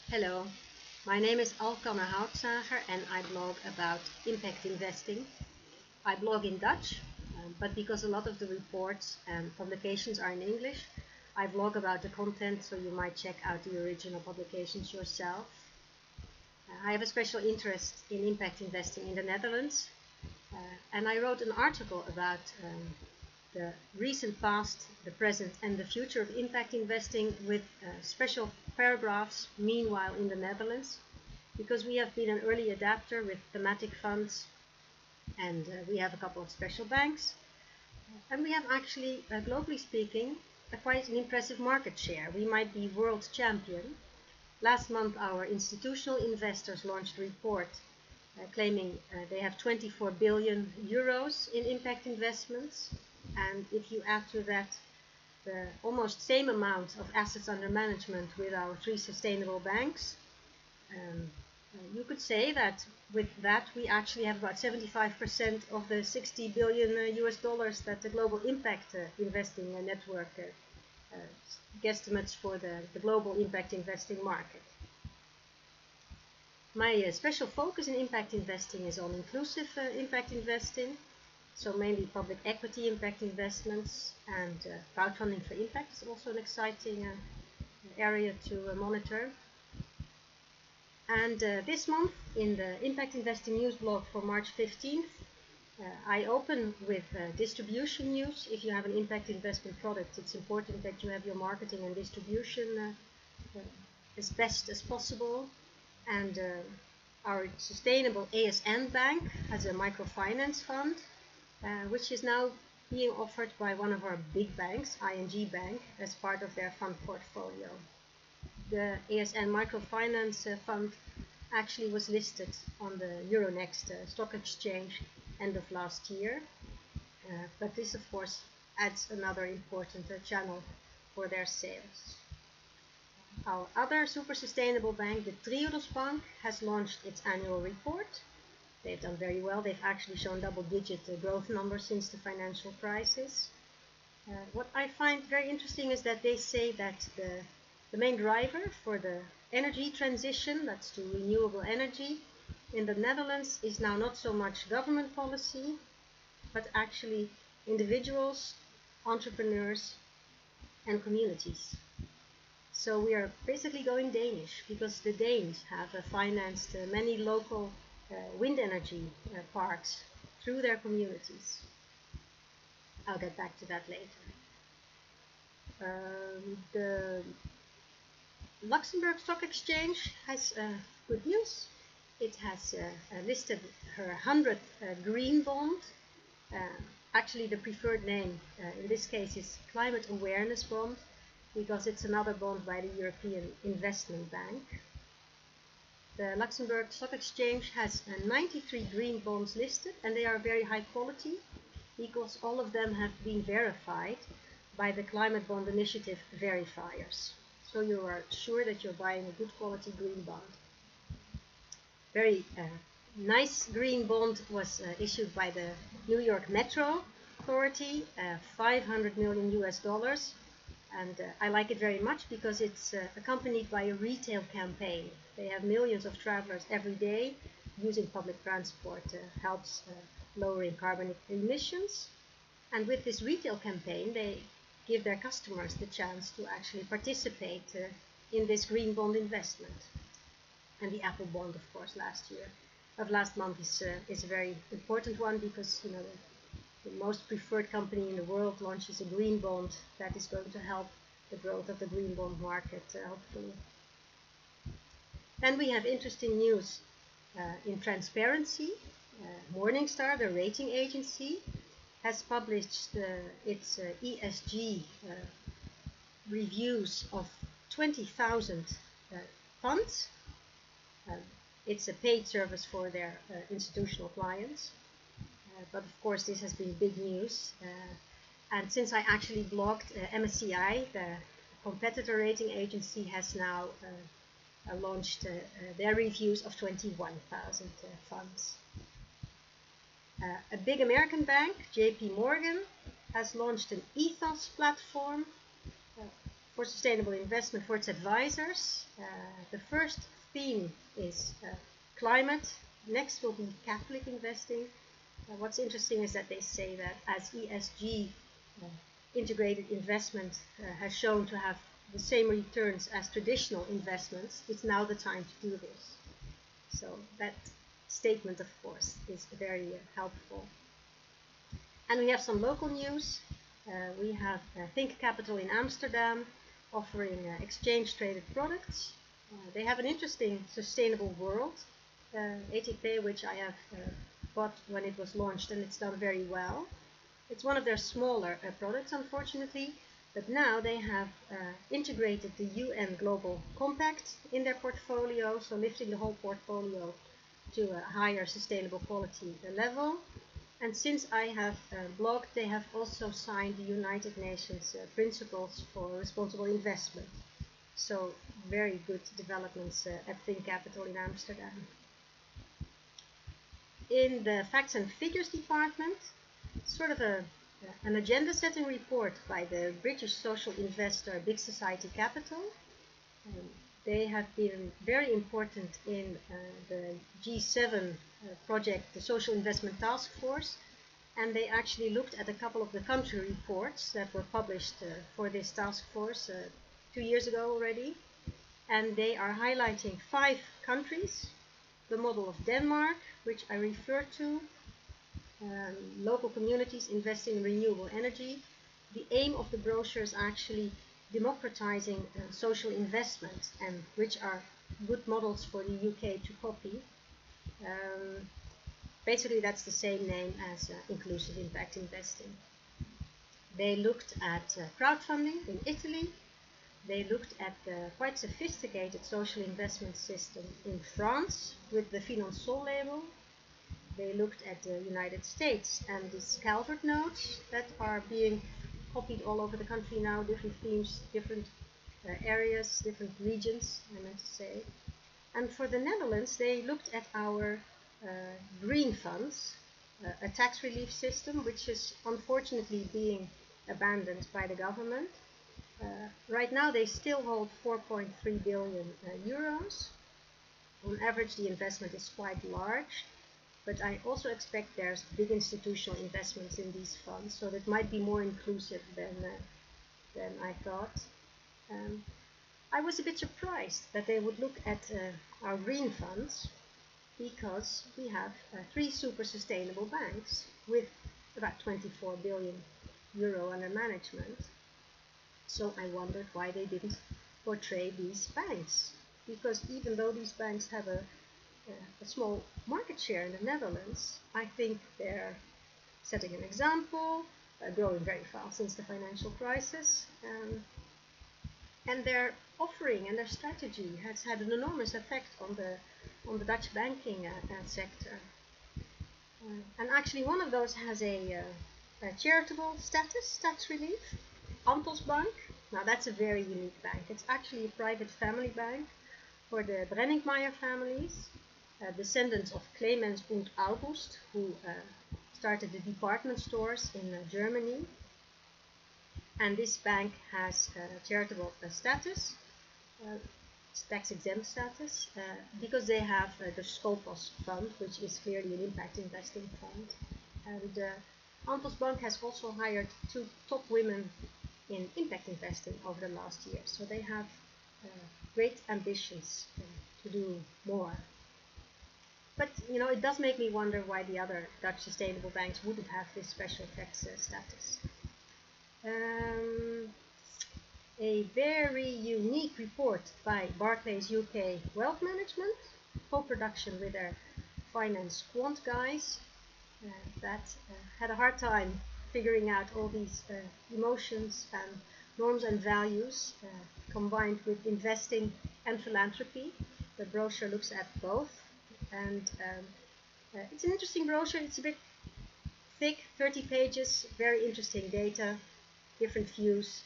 Hello, my name is Alkanne Houtzager and I blog about impact investing. I blog in Dutch, but because a lot of the reports and publications are in English, I blog about the content, so you might check out the original publications yourself. I have a special interest in impact investing in the Netherlands, and I wrote an article about the recent past, the present and the future of impact investing with special paragraphs, meanwhile in the Netherlands, because we have been an early adapter with thematic funds and we have a couple of special banks. And we have actually, globally speaking, quite an impressive market share. We might be world champion. Last month our institutional investors launched a report claiming they have 24 billion euros in impact investments. And if you add to that the almost same amount of assets under management with our 3 sustainable banks, you could say that with that we actually have about 75% of the 60 billion US dollars that the global impact investing network guesstimates for the global impact investing market. My special focus in impact investing is on inclusive impact investing, so mainly public equity impact investments, and crowdfunding for impact is also an exciting area to monitor. And this month in the Impact Investing News blog for March 15th, I open with distribution news. If you have an impact investment product, it's important that you have your marketing and distribution as best as possible. And our sustainable ASN bank has a microfinance fund, which is now being offered by one of our big banks, ING Bank, as part of their fund portfolio. The ASN Microfinance Fund actually was listed on the Euronext stock exchange end of last year, but this of course adds another important channel for their sales. Our other super sustainable bank, the Triodos Bank, has launched its annual report. They've done very well. They've actually shown double-digit growth numbers since the financial crisis. What I find very interesting is that they say that the main driver for the energy transition, that's to renewable energy, in the Netherlands is now not so much government policy, but actually individuals, entrepreneurs, and communities. So we are basically going Danish, because the Danes have financed many local wind energy parks through their communities. I'll get back to that later. The Luxembourg Stock Exchange has good news. It has listed her 100th green bond. Actually, the preferred name in this case is Climate Awareness Bond, because it's another bond by the European Investment Bank. The Luxembourg Stock Exchange has 93 green bonds listed, and they are very high quality because all of them have been verified by the Climate Bond Initiative verifiers. So you are sure that you're buying a good quality green bond. Very nice green bond was issued by the New York Metro Authority, 500 million US dollars. And I like it very much because it's accompanied by a retail campaign. They have millions of travelers every day. Using public transport helps lowering carbon emissions. And with this retail campaign, they give their customers the chance to actually participate in this green bond investment. And the Apple bond, of course, last month is a very important one, because the most preferred company in the world launches a green bond that is going to help the growth of the green bond market, hopefully. Then we have interesting news in transparency. Morningstar, the rating agency, has published its ESG reviews of 20,000 funds. It's a paid service for their institutional clients. But of course this has been big news, and since I actually blogged, MSCI, the competitor rating agency, has now launched their reviews of 21,000 funds. A big American bank, JP Morgan, has launched an ethos platform for sustainable investment for its advisors. The first theme is climate. Next will be Catholic investing. What's interesting is that they say that as ESG integrated investment has shown to have the same returns as traditional investments, it's now the time to do this. So that statement, of course, is very helpful. And we have some local news. We have Think Capital in Amsterdam offering exchange-traded products. They have an interesting sustainable world ATP, which I have bought when it was launched, and it's done very well. It's one of their smaller products, unfortunately, but now they have integrated the UN Global Compact in their portfolio, so lifting the whole portfolio to a higher sustainable quality level. And since I have blogged, they have also signed the United Nations Principles for Responsible Investment. So very good developments at Think Capital in Amsterdam. In the Facts and Figures department, sort of an agenda-setting report by the British social investor Big Society Capital. They have been very important in the G7 project, the Social Investment Task Force, and they actually looked at a couple of the country reports that were published for this task force 2 years ago already, and they are highlighting 5 countries, the model of Denmark, which I referred to, local communities investing in renewable energy. The aim of the brochure is actually democratizing social investment, and which are good models for the UK to copy. Basically, that's the same name as inclusive impact investing. They looked at crowdfunding in Italy. They looked at the quite sophisticated social investment system in France with the Finansol label. They looked at the United States and these Calvert notes that are being copied all over the country now, different themes, different areas, different regions, I meant to say. And for the Netherlands, they looked at our green funds, a tax relief system, which is unfortunately being abandoned by the government. Right now, they still hold 4.3 billion euros. On average, the investment is quite large, but I also expect there's big institutional investments in these funds, so that might be more inclusive than I thought. I was a bit surprised that they would look at our green funds, because we have 3 super sustainable banks with about 24 billion euro under management. So I wondered why they didn't portray these banks, because even though these banks have a small market share in the Netherlands, I think they're setting an example, growing very fast since the financial crisis, and their offering and their strategy has had an enormous effect on the Dutch banking sector. And actually one of those has a charitable status, tax relief, Bank. Now that's a very unique bank. It's actually a private family bank for the Brenningmeier families, descendants of Clemens und August, who started the department stores in Germany. And this bank has charitable status, tax-exempt status, because they have the Scopus fund, which is clearly an impact investing fund. And Bank has also hired 2 top women in impact investing over the last year. So they have great ambitions to do more. But you know, it does make me wonder why the other Dutch sustainable banks wouldn't have this special tax status. A very unique report by Barclays UK Wealth Management, co-production with their finance quant guys that had a hard time figuring out all these emotions and norms and values combined with investing and philanthropy. The brochure looks at both, and it's an interesting brochure. It's a bit thick, 30 pages, very interesting data, different views.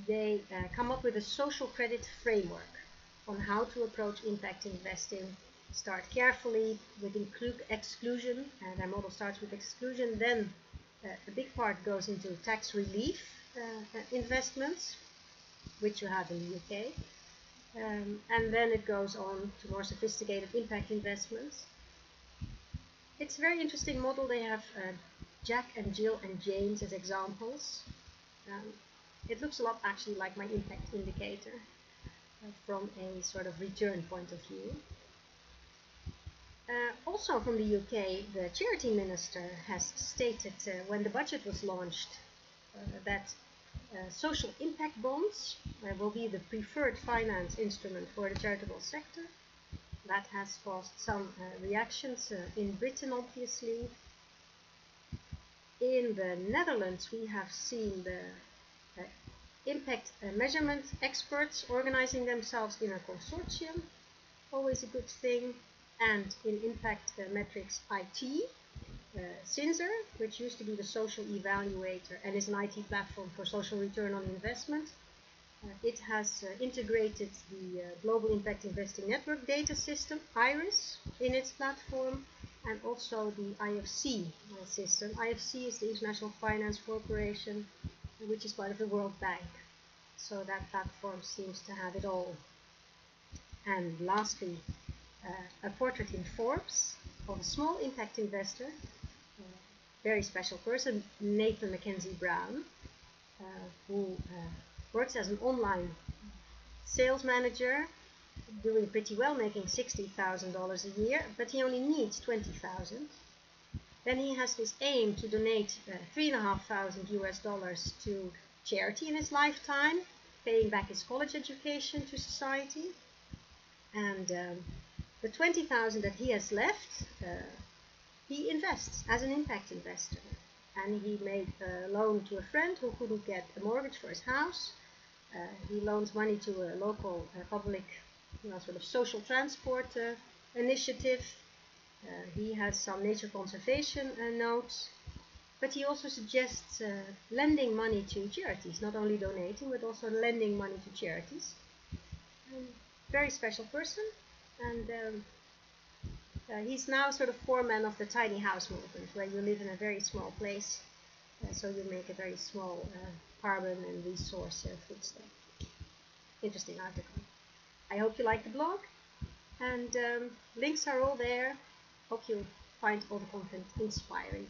They come up with a social credit framework on how to approach impact investing. Start carefully with exclusion, and their model starts with exclusion. Then a big part goes into tax relief investments, which you have in the UK. And then it goes on to more sophisticated impact investments. It's a very interesting model. They have Jack and Jill and James as examples. It looks a lot actually like my impact indicator from a sort of return point of view. Also from the UK, the charity minister has stated when the budget was launched that social impact bonds will be the preferred finance instrument for the charitable sector. That has caused some reactions in Britain, obviously. In the Netherlands, we have seen the impact measurement experts organizing themselves in a consortium, always a good thing. And in impact metrics IT, Cinzer, which used to be the social evaluator and is an IT platform for social return on investment, it has integrated the Global Impact Investing Network data system, IRIS, in its platform, and also the IFC system. IFC is the International Finance Corporation, which is part of the World Bank. So that platform seems to have it all. And lastly, a portrait in Forbes of a small impact investor, very special person, Nathan Mackenzie Brown, who works as an online sales manager, doing pretty well, making $60,000 a year, but he only needs $20,000. Then he has this aim to donate $3,500 US to charity in his lifetime, paying back his college education to society. And the $20,000 that he has left, he invests as an impact investor. And he made a loan to a friend who couldn't get a mortgage for his house. He loans money to a local public, sort of social transport initiative. He has some nature conservation notes. But he also suggests lending money to charities, not only donating, but also lending money to charities. Very special person. And he's now sort of foreman of the tiny house movement, where you live in a very small place, so you make a very small carbon and resource footstep. Interesting article. I hope you like the blog, and links are all there. Hope you find all the content inspiring.